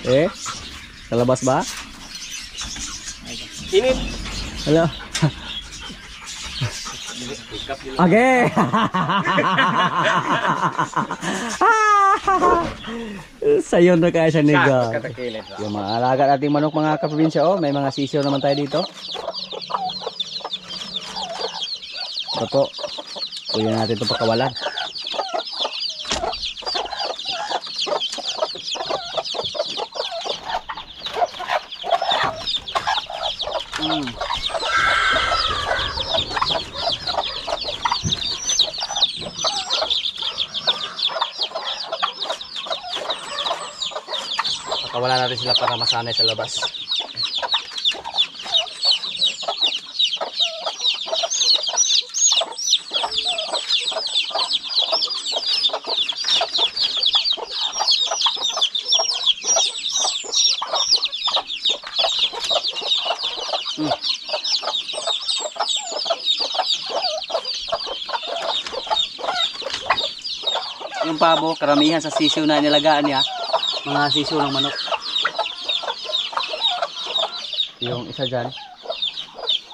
Eh, kalabas ba? Init. Hello. Okay. Sayon na kaya siya niga. Yung mga alaga nating manok mga kaprobinsya, oh, may mga sisiyo naman tayo dito. Ito po. Kuya natin ito pakawalan. Pakawalan natin sila para masanay sa labas. Yung pabo, karamihan sa sisiw na nilagaan niya, mga sisiw ng manok. Yung isa dyan,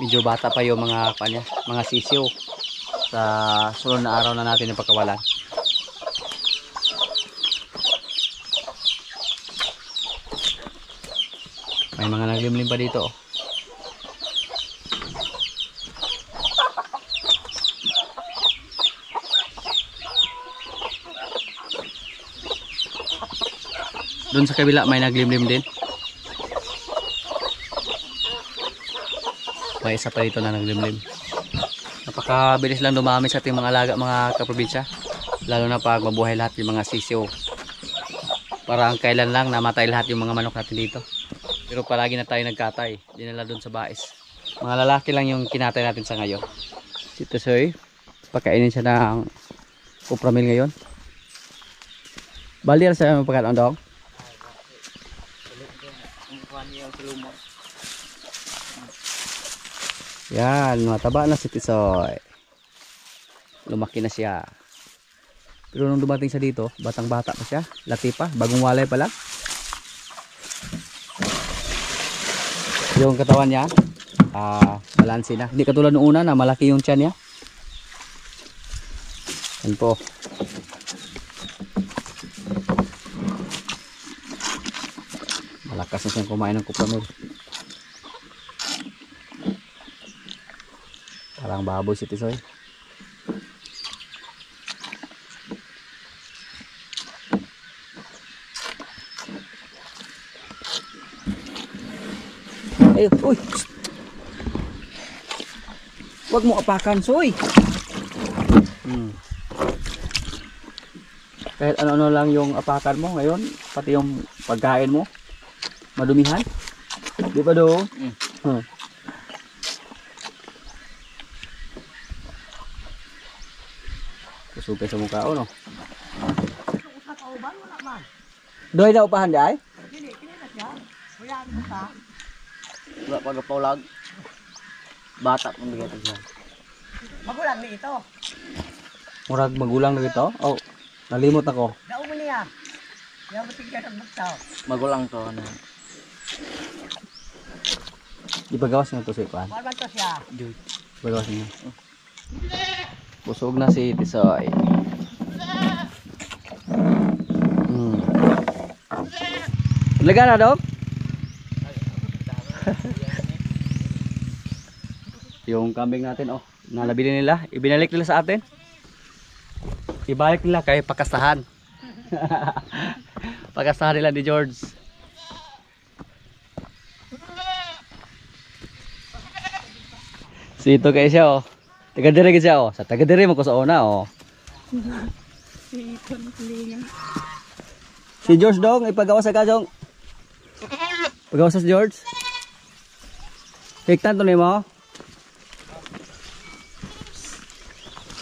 medyo bata pa yung mga kanya, mga sisiw. Sa sunod na araw na natin yung pagkawalan. May mga naglimlim pa dito, oh. Doon sa kabila may naglimlim din. May isa pa dito na naglimlim. Napakabilis lang dumami sa ating mga alaga mga kaprobinsya. Lalo na pag mabuhay lahat yung mga sisiw. Parang kailan lang namatay lahat yung mga manok natin dito. Pero palagi na tayo nagkatay. Dinala doon sa bais. Mga lalaki lang yung kinatay natin sa ngayon. Si Tusoy, pakainin siya ng kupramil ngayon. Balir sa pagkaon dong. Yan, mataba na si Tisoy. Lumaki na siya. Pero nung dumating siya dito, batang bata pa siya. Lati pa, bagong walay pa lang. Yung katawan niya, balansi na. Hindi katulad nung una na malaki yung tiyan niya. Yan po. Malakas na siyang kumain ng kupramil. Parang baboy si Tisoy. Ay, uy. Wag mo apakan, Soy. Kahit ano-ano lang yung apakan mo ngayon, pati yung pagkain mo, madumihan. Di ba do? Kusugay sa mukha, no? Doy na upahan di ay? Hindi, kinilas yan. Wala mo ka. Wala pa gapaulag. Bata pang bigay ito siya. Magulang ni ito. Murag magulang na ito? Oh, nalimot ako. Daon mo niya. Yan mo tigyan ng buktaw. Magulang to na. Ipagawas nga ito sa ipan. Marman to siya. Ipagawas nga. Busog na si Tisoy. Laga na dog? Yung kambing natin, oh, nalabili nila, ibinalik nila sa atin. Ibalik nila kay pakastahan. Pakastahan nila ni George. Sito kayo siya, oh. Taga-dire siya, oh. Sa taga-dire mo ko sa una, oh. Si George dong, ipagawa sa kajong. Pagawa sa George. Hiktan to mo.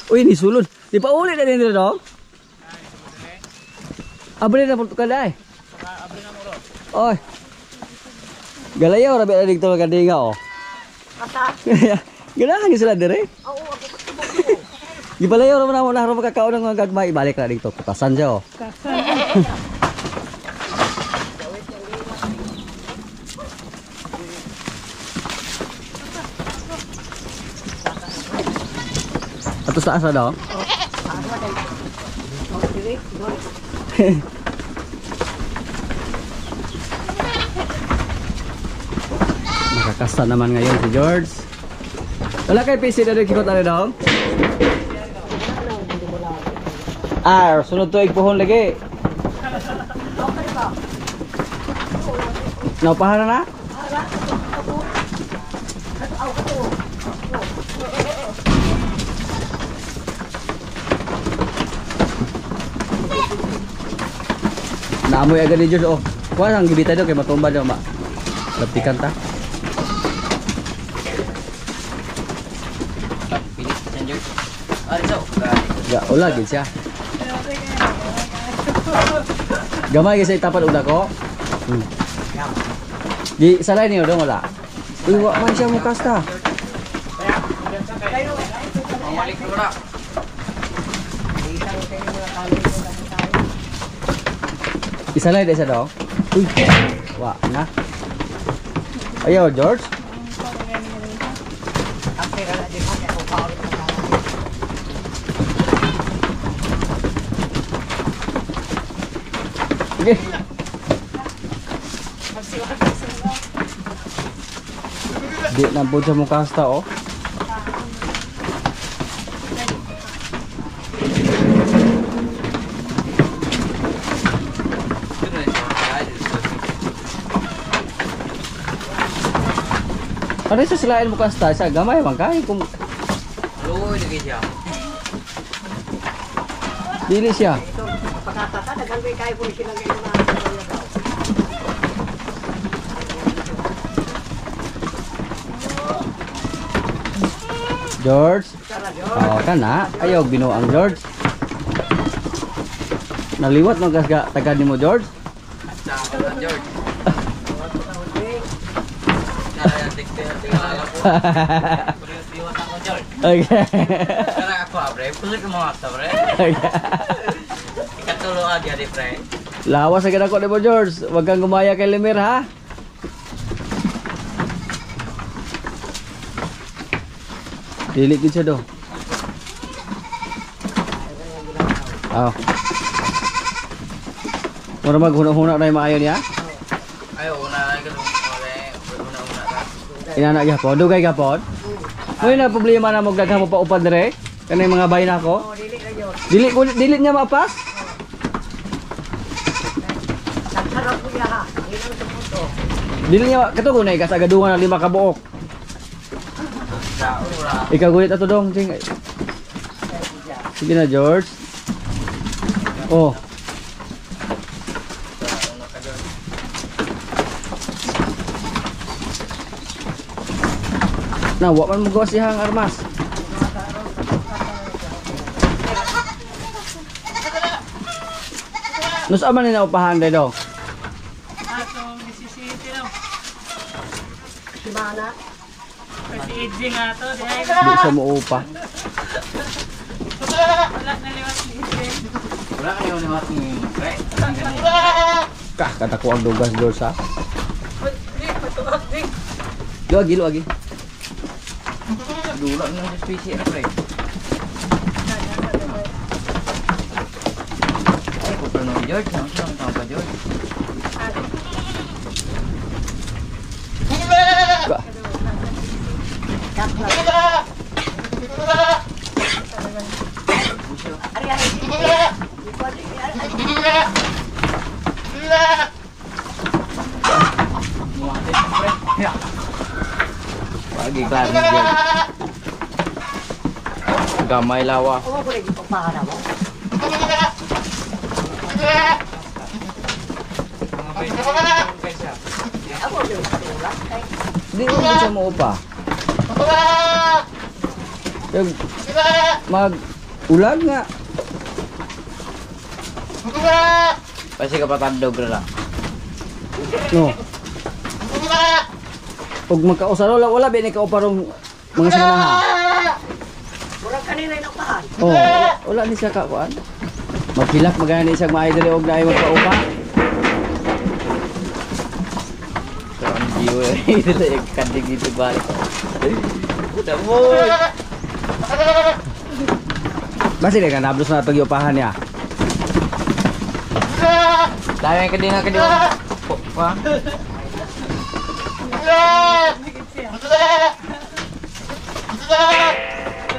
Uy, ni sulod. Di pa ulit na din dito dong. Abri na po ka dai. Abri na mo ro. Oy. Galayaw rabi na dito kadinga, oh. Asa? Ganahan ni sila dire. Oo, ako. Gibalayo naman ako na makakaon ng mga gagmay. Ibalik na dito. Putasan siya oh. Ato sa asa daw? Makakasta naman ngayon si George. Wala kay PC na rin kikot ano daw? Sunod to igpuhon lagi. Naupahan na? Naamoy agad ni George oh. Kuha ang gibita daw kay matumba daw ma. Laptikan ta. Pilit ka dyan, George. So, Ya, ulah gid siya. Gamay kasi tapat udah ko. Di salay niyo dong wala. Iwa man siya mo kasta. Malik ko na. Isalay desa daw. Uy. Wa na. Ayo George. Okay. Di nampun sa mong kasta oh. Ano sa silain mo kasta sa gamay man kay kung Luoy lagi siya. dili siya. Pagkatata, naganggoy kayo po silang ngayon na George. Oh, kana. Ayaw binuang George. Naliwat no gas tagad nimo George. Sa ka George. Kaya tingala ko. Siwas ako, George. Okay. Kaya ako, pre. Pulit mo ako, pre. Ikatulo agad, pre. Lawas sa ako nimo George. Wag kang gumaya kay Lemir ha. Dili gid siya do. Aw. Mura maghuna-huna na yung maayo niya? Ay, una na ganun. Una ka. Inana gyapon, dugay gyapon. Moy na problema na mo daghan mo pa upad dire. Kanay mga bay na ko. dili na yun. Dili niya mapas. Nagsarap ko niya ha. Ang ilang sa puto. Dili niya katugunay ka sa gadungan na 5 ka buok. Sa ura. Ikaw gulit ato dong, ting. Sige na George. Oh. Na, wa man mo gawa siyang armas. Nus aman ni na upahan day dong. Si Mana. Kasi EJ nga to, di ay Di sa mo upa. wala na liwas ni EJ. Wala kayo ni Martin, pre. Kah kata ko ang dugas George ha. Di, patuwag di. Lo agi. Dula na sa specie, pre. Ay, ko pa no, George. Ang siyang tao pa, George. Kah. Ari, ari. Muhatin, pre. Ya. Pagi kelar nih, George. Gamay lawa. Oo, ko rin ipagpahara mo. Ako din katulad. Di mo sa mo upa. Mag ulag nga. Pasti kapatandog na lang. No. Pag magkausaro wala ba ni kauparong mga semana ha. Murag kanina yung nakahan. Oh, wala ni siya kakuan. Magpilak magani siya maayo dali og naay magpaupa. So ang view eh dili kandig dito balik. Uda mo. Basi ka nablos na pag-iupahan niya. Dahil ka din na pa.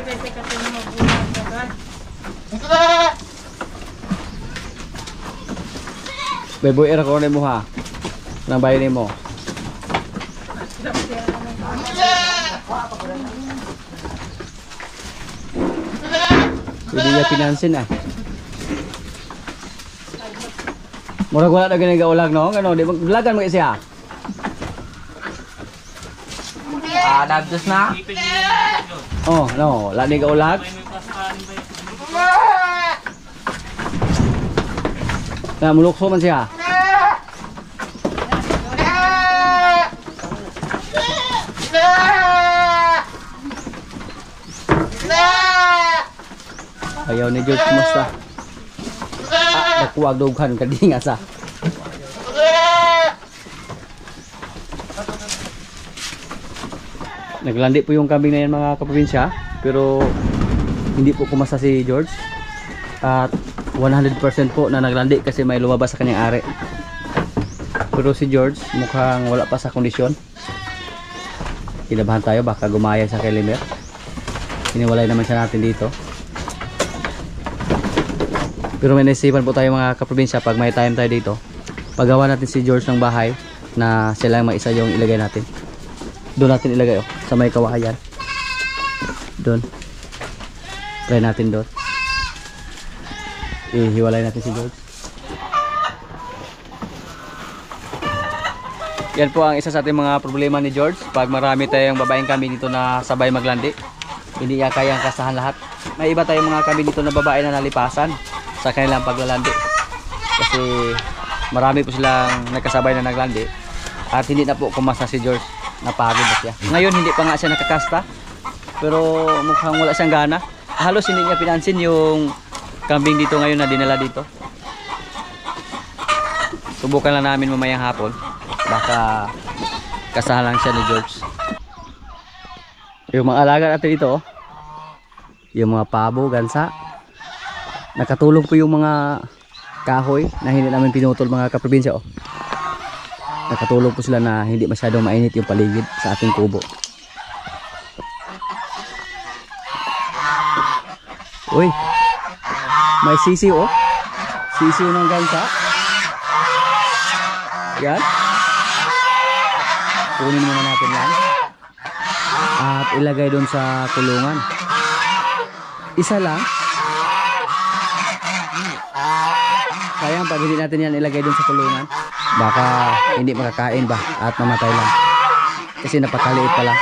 Kasi kasi na mabuhay ka ba? Beboy era ko mo ha. Nang bayan ni mo. Hindi niya pinansin ah. Murag wala na ganang gaulag no? Ano, di maglagan mo siya. Nabdos na. Oh, no, wala ni gaulag. Na mulukso man siya. Ayaw ni George kumusta? Nakuwag dughan kadinga sa. Naglandi po yung kambing na yan mga kaprobinsya, pero hindi po kumasa si George. At 100% po na naglandi kasi may lumabas sa kanyang ari. Pero si George mukhang wala pa sa kondisyon. Kinabahan tayo baka gumaya sa Kelimer. Hiniwalay naman siya natin dito. Pero may naisipan po tayo mga kaprobinsya pag may time tayo dito. Paggawa natin si George ng bahay na sila yung maisa yung ilagay natin. Doon natin ilagay oh, sa may kawayan. Doon. Try natin doon. Ihiwalay natin si George. Yan po ang isa sa ating mga problema ni George. Pag marami tayong babaeng kambing dito na sabay maglandi, hindi niya kayang kasahan lahat. May iba tayong mga kambing dito na babae na nalipasan sa kanilang paglalandi. Kasi marami po silang nagkasabay na naglandi at hindi na po kumasa si George. Napagod na siya. Ngayon hindi pa nga siya nakakasta, pero mukhang wala siyang gana. Halos hindi niya pinansin yung kambing dito ngayon na dinala dito. Subukan lang namin mamayang hapon. Baka kasahan lang siya ni George. Yung mga alaga natin dito, yung mga pabo, gansa. Nakatulong po yung mga kahoy na hindi namin pinutol mga kaprobinsya. Nakatulong po sila na hindi masyadong mainit yung paligid sa ating kubo. Uy, may sisiw oh. Sisiw ng gansa. Yan. Kunin muna natin yan. At ilagay doon sa kulungan. Isa lang. Sayang pag hindi natin yan ilagay doon sa kulungan. Baka hindi makakain ba at mamatay lang. Kasi napakaliit pa lang.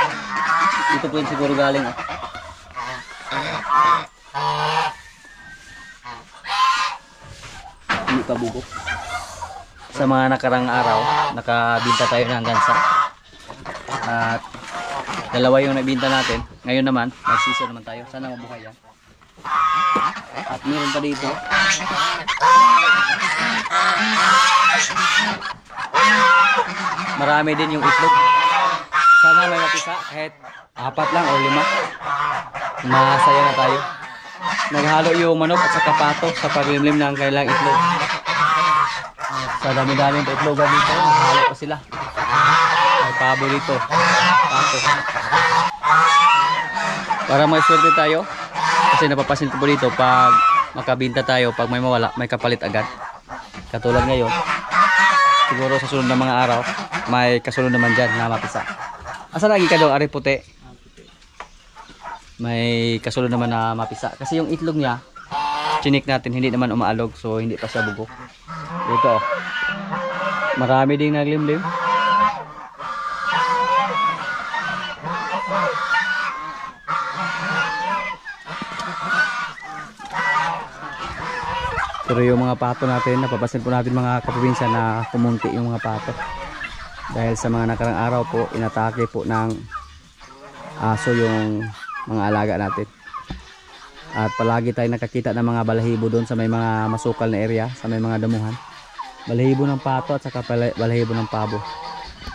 Dito po yun siguro galing oh. Hindi pa bugo. Sa mga nakarang araw, nakabinta tayo ng gansa. At dalawa yung nabinta natin. Ngayon naman, nagsisa naman tayo. Sana mabuhay yan. At meron pa dito. Marami din yung itlog. Sana may mapisa kahit 4 lang o 5. Masaya na tayo. Naghalo yung manok at saka pato sa paglimlim ng kailang itlog. Sa dami-dami pa itlogan dito, naghalo pa sila. May pabo dito. Pato. Para may swerte tayo. Kasi napapasin ko po dito pag makabinta tayo, pag may mawala, may kapalit agad. Katulad ngayon. Siguro sa sunod na mga araw, may kasunod naman dyan na mapisa. Asa lagi ka daw, ari puti? May kasunod naman na mapisa. Kasi yung itlog niya, chinik natin, hindi naman umaalog. So hindi pa siya bugo. Dito. Marami ding naglimlim. Pero yung mga pato natin, napapasin po natin mga kaprobinsya na kumunti yung mga pato. Dahil sa mga nakarang araw po, inatake po ng aso yung mga alaga natin. At palagi tayo nakakita ng mga balahibo doon sa may mga masukal na area, sa may mga damuhan. Balahibo ng pato at saka balahibo ng pabo.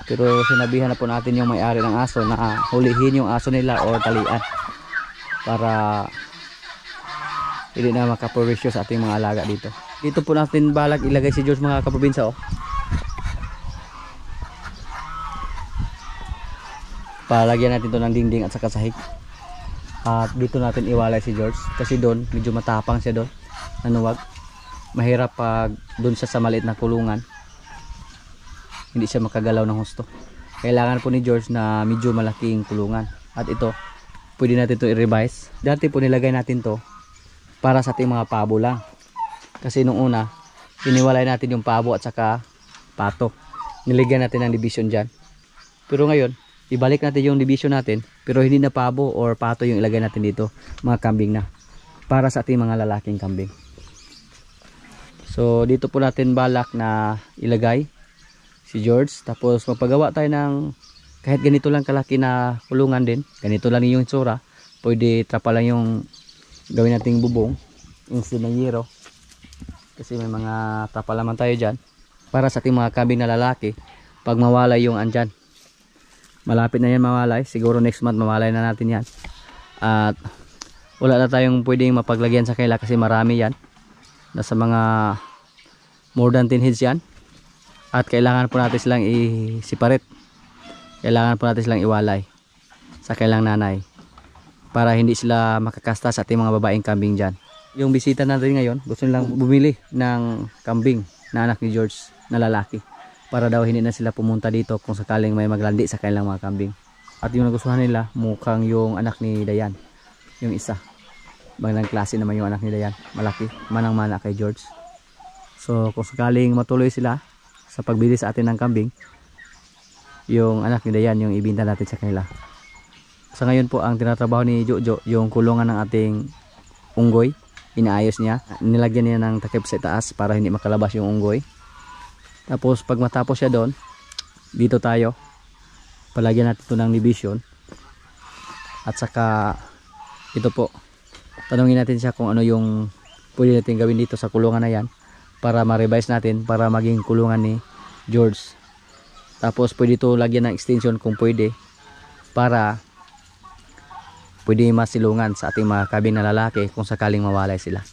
Pero sinabihan na po natin yung may-ari ng aso na hulihin yung aso nila or talian para hindi na makaprovisyo sa ating mga alaga dito. Dito po natin balak ilagay si George mga kaprobinsya, oh. Palagyan natin to ng dingding at saka sahig. At dito natin iwalay si George kasi doon medyo matapang siya doon. Nanuwag. Mahirap pag doon siya sa maliit na kulungan. Hindi siya makagalaw ng husto. Kailangan po ni George na medyo malaking kulungan. At ito, pwede natin to i-revise. Dati po nilagay natin to para sa ating mga pabo lang. Kasi nung una, iniwalay natin yung pabo at saka pato. Niligyan natin ng division dyan. Pero ngayon, ibalik natin yung division natin. Pero hindi na pabo or pato yung ilagay natin dito. Mga kambing na. Para sa ating mga lalaking kambing. So dito po natin balak na ilagay si George. Tapos magpagawa tayo ng kahit ganito lang kalaki na kulungan din. Ganito lang yung itsura. Pwede trapa lang yung gawin nating bubong. Instead ng yero. Kasi may mga trapa laman tayo dyan. Para sa ating mga kambing na lalaki. Pag mawalay yung andyan. Malapit na yan mawalay. Siguro next month mawalay na natin yan. At wala na tayong pwedeng mapaglagyan sa kaila kasi marami yan. Nasa mga more than 10 heads yan. At kailangan po natin silang i-separate. Kailangan po natin silang iwalay sa kailang nanay. Para hindi sila makakasta sa ating mga babaeng kambing dyan. Yung bisita natin ngayon, gusto nilang bumili ng kambing na anak ni George na lalaki. Para daw hindi na sila pumunta dito kung sakaling may maglandi sa kailang mga kambing. At yung nagustuhan nila, mukhang yung anak ni Dayan. Yung isa. Magandang klase naman yung anak ni Dayan. Malaki, manang-mana kay George. So kung sakaling matuloy sila sa pagbili sa atin ng kambing, yung anak ni Dayan yung ibinta natin sa kanila. Sa ngayon po ang tinatrabaho ni Jojo, yung kulungan ng ating unggoy, inaayos niya. Nilagyan niya ng takip sa taas para hindi makalabas yung unggoy. Tapos pag matapos siya doon, dito tayo. Palagyan natin ito ng division. At saka ito po. Tanungin natin siya kung ano yung pwede natin gawin dito sa kulungan na yan para ma-revise natin para maging kulungan ni George. Tapos pwede ito lagyan ng extension kung pwede para pwede masilungan sa ating mga kambing na lalaki kung sakaling mawalay sila.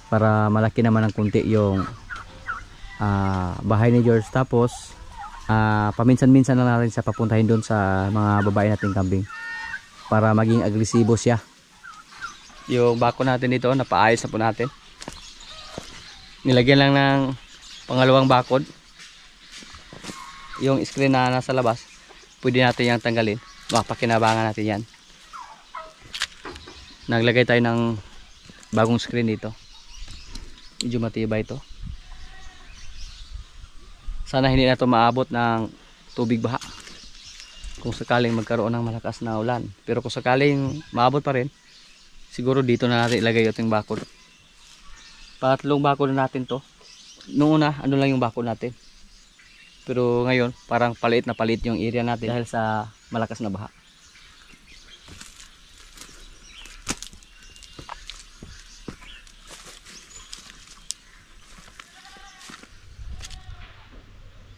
Para malaki naman ng kunti yung bahay ni George. Tapos paminsan-minsan na natin siya papuntahin doon sa mga babae nating kambing para maging agresibo siya. Yung bako natin dito, napaayos na po natin. Nilagyan lang ng pangalawang bakod. Yung screen na nasa labas, pwede natin yung tanggalin. Mapakinabangan natin yan. Naglagay tayo ng bagong screen dito. Medyo matibay ito. Sana hindi na ito maabot ng tubig baha. Kung sakaling magkaroon ng malakas na ulan. Pero kung sakaling maabot pa rin, siguro dito na natin ilagay yung bakod. Patlong bakod na natin to. Noong una, ano lang yung bakod natin. Pero ngayon, parang palit na palit yung area natin dahil sa malakas na baha.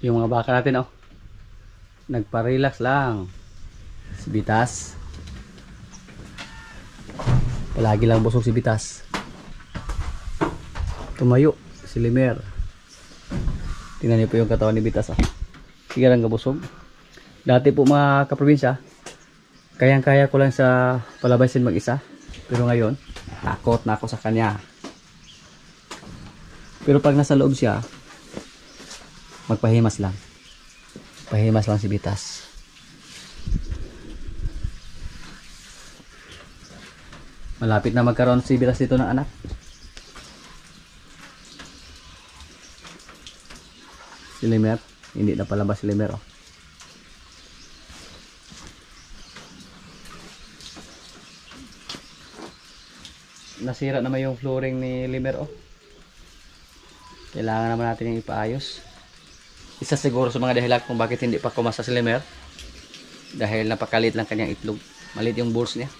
Yung mga baka natin, oh. Nagpa-relax lang. Si Bitas. Palagi lang busog si Bitas. Tumayo si Limer. Tingnan niyo po yung katawan ni Bitas, oh. Sige lang kabusog. Dati po mga kaprobinsya, kayang-kaya ko lang sa palabasin mag-isa. Pero ngayon, takot na ako sa kanya. Pero pag nasa loob siya, magpahimas lang. Pahimas lang si Bitas. Malapit na magkaroon si Bitas dito ng anak. Si Limer, hindi na palabas si Limer, oh. Nasira naman yung flooring ni Limer, oh. Kailangan naman natin yung ipaayos. Isa siguro sa mga dahilan kung bakit hindi pa kumasa si Limer, dahil napakalit lang kanyang itlog. Maliit yung balls niya.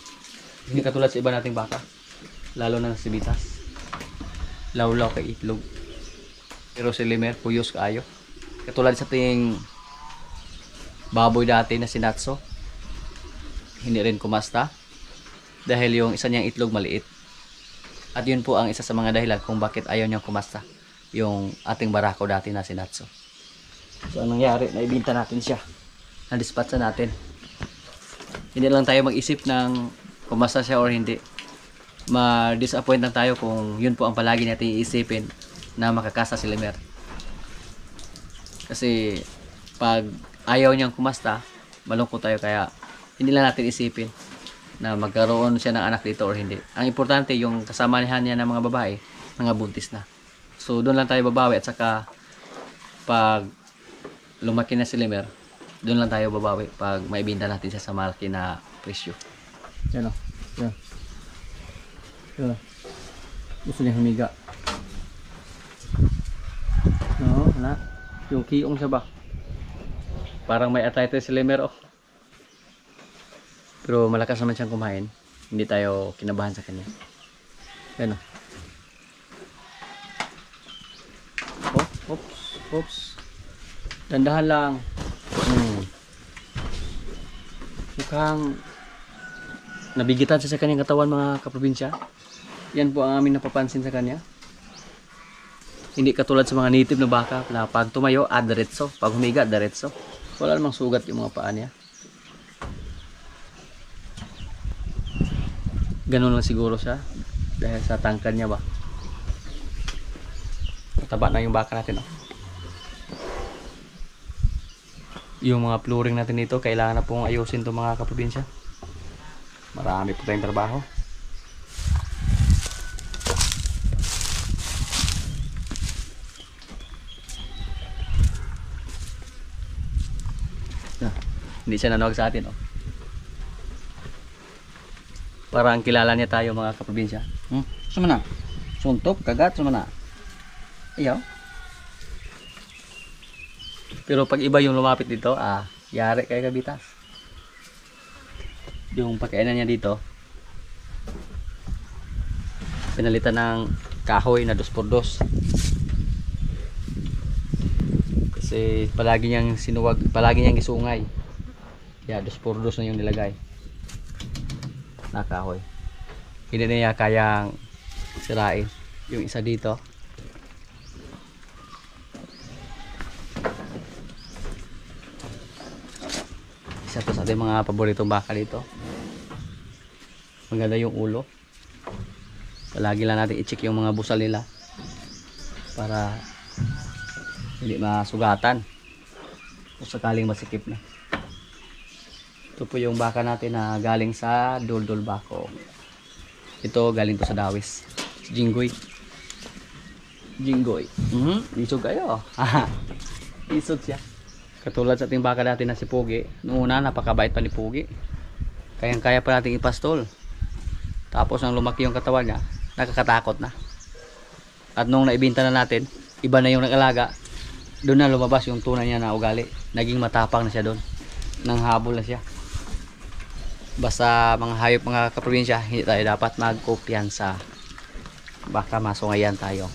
Hindi katulad sa iba nating baka. Lalo na si Bitas. Lawlaw kay itlog. Pero si Limer, puyos kaayo. Katulad sa ting baboy dati na si Natso. Hindi rin kumasta. Dahil yung isa niyang itlog maliit. At yun po ang isa sa mga dahilan kung bakit ayaw niyang kumasta. Yung ating barako dati na si Natso. So anong nangyari? Naibinta natin siya. Na-dispatch natin. Hindi lang tayo mag-isip ng kumasta siya or hindi. Ma-disappoint lang tayo kung yun po ang palagi natin iisipin na makakasa si Limer. Kasi pag ayaw niyang kumasta, malungkot tayo, kaya hindi lang natin isipin na magkaroon siya ng anak dito or hindi. Ang importante yung kasamahan niya ng mga babae, mga buntis na. So doon lang tayo babawi, at saka pag lumaki na si Limer, doon lang tayo babawi pag maibinta natin siya sa malaki na presyo. Yan o. Yan. Yan. Gusto niya humiga. No, na. Yung kiong siya ba? Parang may arthritis si Limer oh. Pero malakas naman siyang kumain. Hindi tayo kinabahan sa kanya. Yan o. Oops. Oops. Dandahan lang. Mukhang nabigitan siya sa kanyang katawan, mga kaprobinsya. Yan po ang aming napapansin sa kanya. Hindi katulad sa mga native na baka na pag tumayo, diretso. Pag humiga, diretso. Wala namang sugat yung mga paa niya. Ganun lang siguro siya. Dahil sa tangkad niya ba. Mataba na yung baka natin. Oh. Yung mga flooring natin dito, kailangan na pong ayusin itong mga kaprobinsya. Marami po tayong trabaho. Hindi siya nanawag sa atin. Oh. Parang kilala niya tayo, mga kaprobinsya. Sumana? Suntok, kagat, sumana? Ayaw. Pero pag iba yung lumapit dito, yari kay Kabitas. Yung pagkainan niya dito, pinalitan ng kahoy na 2x2. Kasi palagi niyang sinuwag, palagi niyang isungay. Kaya 2x2 na yung nilagay na kahoy. Hindi na niya kayang sirain. Yung isa dito, isa to sa ating mga paboritong baka dito. Maganda yung ulo. Palagi lang natin i-check yung mga busal nila para hindi masugatan o sakaling masikip na. Ito po yung baka natin na galing sa Duldul Bako. Ito galing to sa Dawis. Jinggoy. Jinggoy. Isog kayo. Isog siya. Katulad sa ating baka natin na si Pugi. Noong una, napakabait pa ni Pugi. Kayang-kaya pa natin ipastol. Tapos nang lumaki yung katawan niya, nakakatakot na. At nung naibinta na natin, iba na yung nag-alaga. Doon na lumabas yung tunay niya na ugali. Naging matapang na siya doon. Nang habol na siya. Basta mga hayop, mga kaprobinsya, hindi tayo dapat magkumpiyansa. Baka masungayan tayo.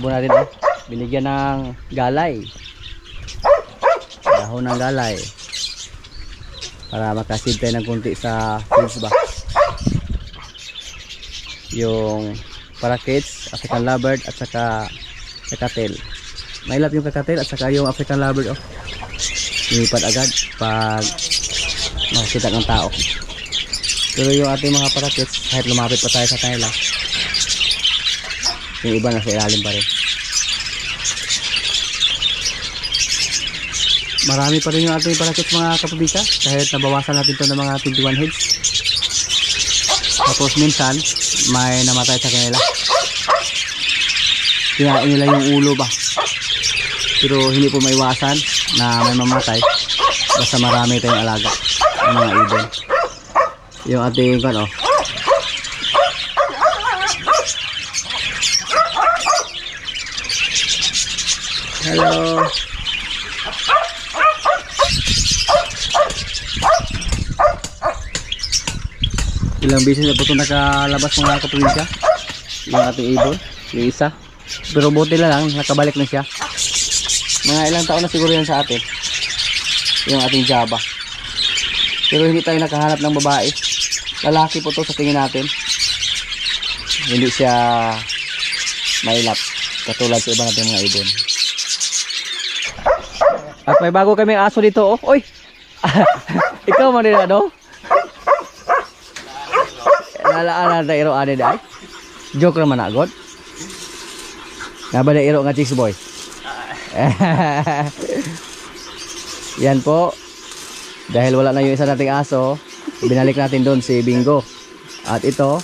ibon natin oh. Binigyan ng galay. Dahon ng galay. Para makasid tayo ng kunti sa feeds ba. Yung parakeets, African lovebird at saka kakatel. Mailap yung kakatel at saka yung African lovebird oh. Lumipad agad pag makikita ng tao. Pero yung ating mga parakeets, kahit lumapit pa tayo sa kanila, yung iba nasa ilalim pa rin. Marami pa rin yung ating parakeets mga kapabisa, kahit nabawasan natin ito ng mga 21 heads. Tapos minsan may namatay sa kanila, kinain nila yung ulo ba. Pero hindi po maiwasan na may mamatay basta marami tayong alaga ng mga ibon. Yung ating ano, hello. Ilang beses na po ito nakalabas mga kaprobinsya, yung ating ibon, yung isa. Pero buti lang, nakabalik na siya. Mga ilang taon na siguro yan sa atin, yung ating Java. Pero hindi tayo nakahanap ng babae. Lalaki po to sa tingin natin. Hindi siya mailap katulad sa iba natin mga ibon. At may bago kami aso dito oh. Oy! Ikaw man din ano? Nalaan na iro ane dai. Joke naman agad. Nabada iro nga chicks boy. Yan po. Dahil wala na yung isa nating aso, binalik natin doon si Bingo. At ito,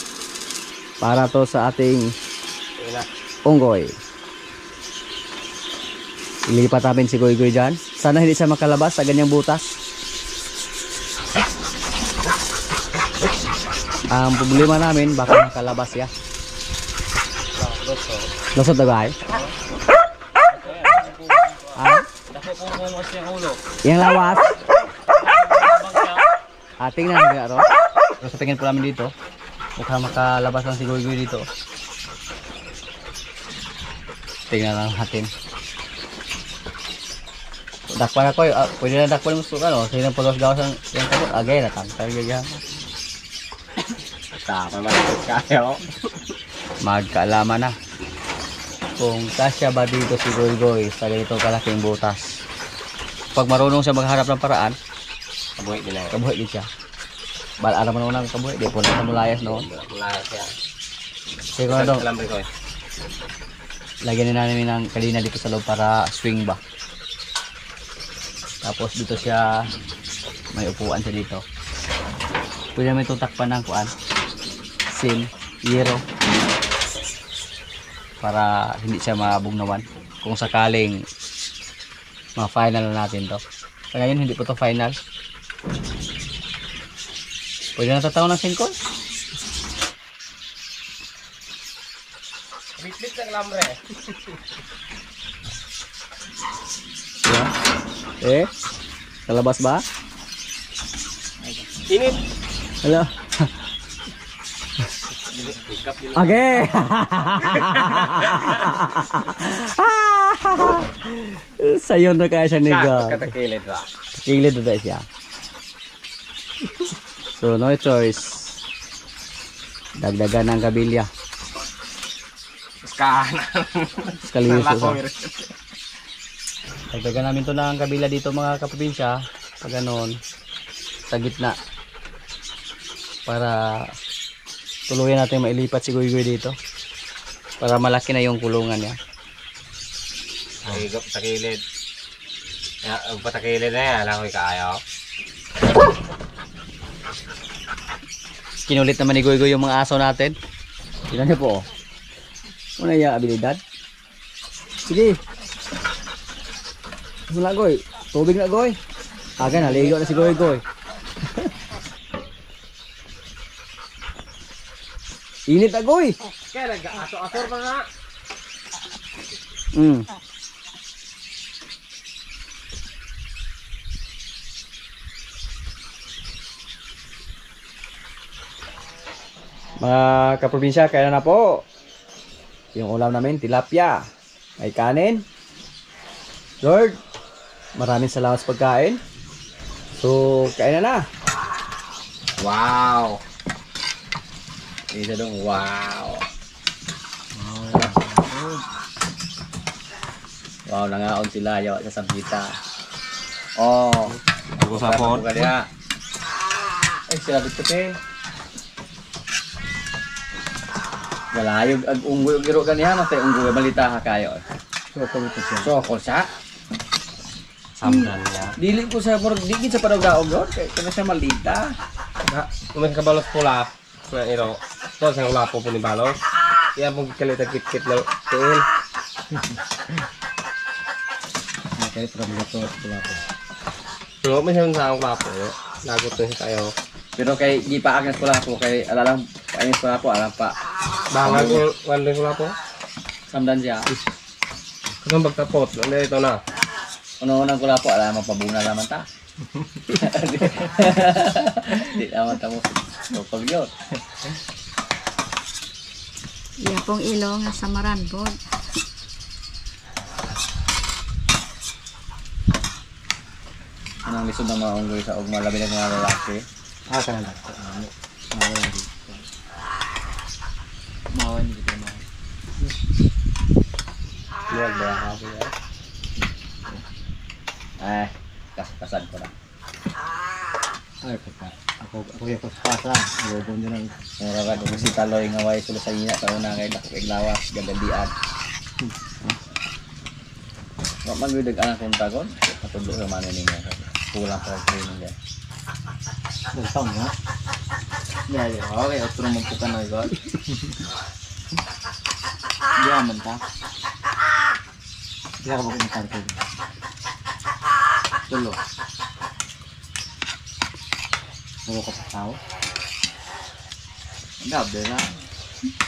para to sa ating unggoy. Ilipat natin si Goy Goy dyan. Sana hindi siya makalabas sa ganyang butas. Ang problema namin, baka makalabas siya. Lusot na ba ay? Ha? Yung lawas? Tingnan natin aro. Pero sa tingin po namin dito, mukhang makalabas lang si Goy Goy dito. Tingnan lang natin. Dakpan ako, pwede na dakpan mo suka no. Sige ng pulos gawas yung kabot. Agay na tangkal gaya. Tama malapit kayo. Magkaalaman na kung kasya ba dito si Goy Goy sa ganitong kalaking butas. Pag marunong siya magharap ng paraan, Kabuhay nila. kabuhay din siya. Balaan naman unang kabuhay. Di po na sa mulayas noon. Mulayas yan. Sige ko na dong. Alam rin ko eh. Lagyan na namin ng kalina dito sa loob para swing ba. Tapos dito siya, may upuan siya dito. Pwede namin tutakpan ng kuan, sin, yero, para hindi siya mabugnawan. Kung sakaling ma-final na natin to. Sa ngayon hindi po to final. Pwede na tataw ng singkol. Bit-bit ng lambre. Yeah. Kalabas ba? Init. Hello. Okay. Sayon na kaya siya niga. Katakilid ba? Kilid na siya. So no choice. Dagdagan ng kabilya. Kahanan. Kaliso sa. Dagdagan namin to ng kabila dito mga kaprobinsya. Pag ganon, sa gitna. Para tuluyan natin mailipat si Goy Goy dito. Para malaki na yung kulungan niya. Higop sa kilid. Ang patakilid na yan, alam ko ikaayaw. Kinulit naman ni Goy Goy yung mga aso natin. Tignan niyo po. Ano yung abilidad? Sige. Mula Goy. Tubig na Goy. Aga na, ligo na si Goy Goy. Init na Goy. Kaya nag-aso-asor pa nga. Mga kaprobinsya, kaya na po. Yung ulam namin, tilapia. May kanin. Lord, maraming salamat sa pagkain. So, kain na. Wow! Isa dong, wow! Wow, nangaon sila yaw sa sabita. Oh, Ako sa phone. kaya. Ay, sila dito ke. Wala yung unggoy giro kaniya matay unggoy balita ha kayo. So, ko siya. Samdan ya. Dili ko sa murag digit sa padawgaog yun. Kaya siya malita. Kumain ka balos pula. Na iro. To sa wala po ni balos. Iya mong kalita kit-kit na tiil. Okay, problem to pula ko. Pero may siyang sa wala po. Lagot na siya tayo. Pero kay di pa agnes pula ko kay alalang agnes pula ko alam pa. Bangan ko wala wala po. Samdan siya. Kung magtapot, ano ito na. Unang ko po alam pabuna naman ta. Di naman ta mo. So pag yun. Iya pong ilo nga sa maranbod. Anong lisod ng mga unggoy sa ugma labi ng mga lalaki? Ah, kana. Mawan dito na. Luwag ba ako ya? Ay, kasad ko na. Ay, kaka. Ako yung pasa. Ako nyo nang Mura ka kung si Taloy nga way sula sa inya sa una kay Lawas gagandian. Wa magdudag anak kong tagon, patudlo sa mano ninyo. Kulang pa training din. daltang ya. Ya, okay, otro mo po ka na igol. Diyaman ta. Kaya ka mag-intar ko. Tulo. Ako ka tao. Gabi na.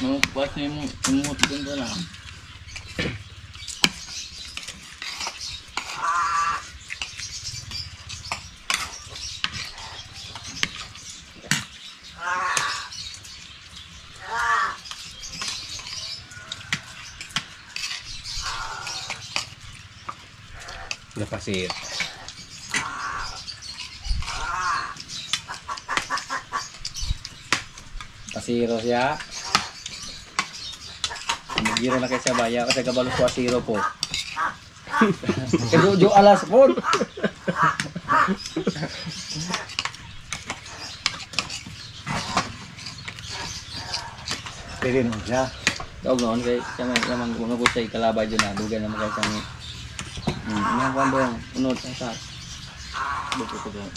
Nung pas na yung umut dun doon lang. Napasir. Pasiro siya. Nagiro na kay sa baya kasi kabalo ko asiro po. Kedujo alas po. Pwede naman siya. Dog noon kay kamang ko sa ikalabay dyan na dugan naman kay sang yang kwando unod sa buko ko doon.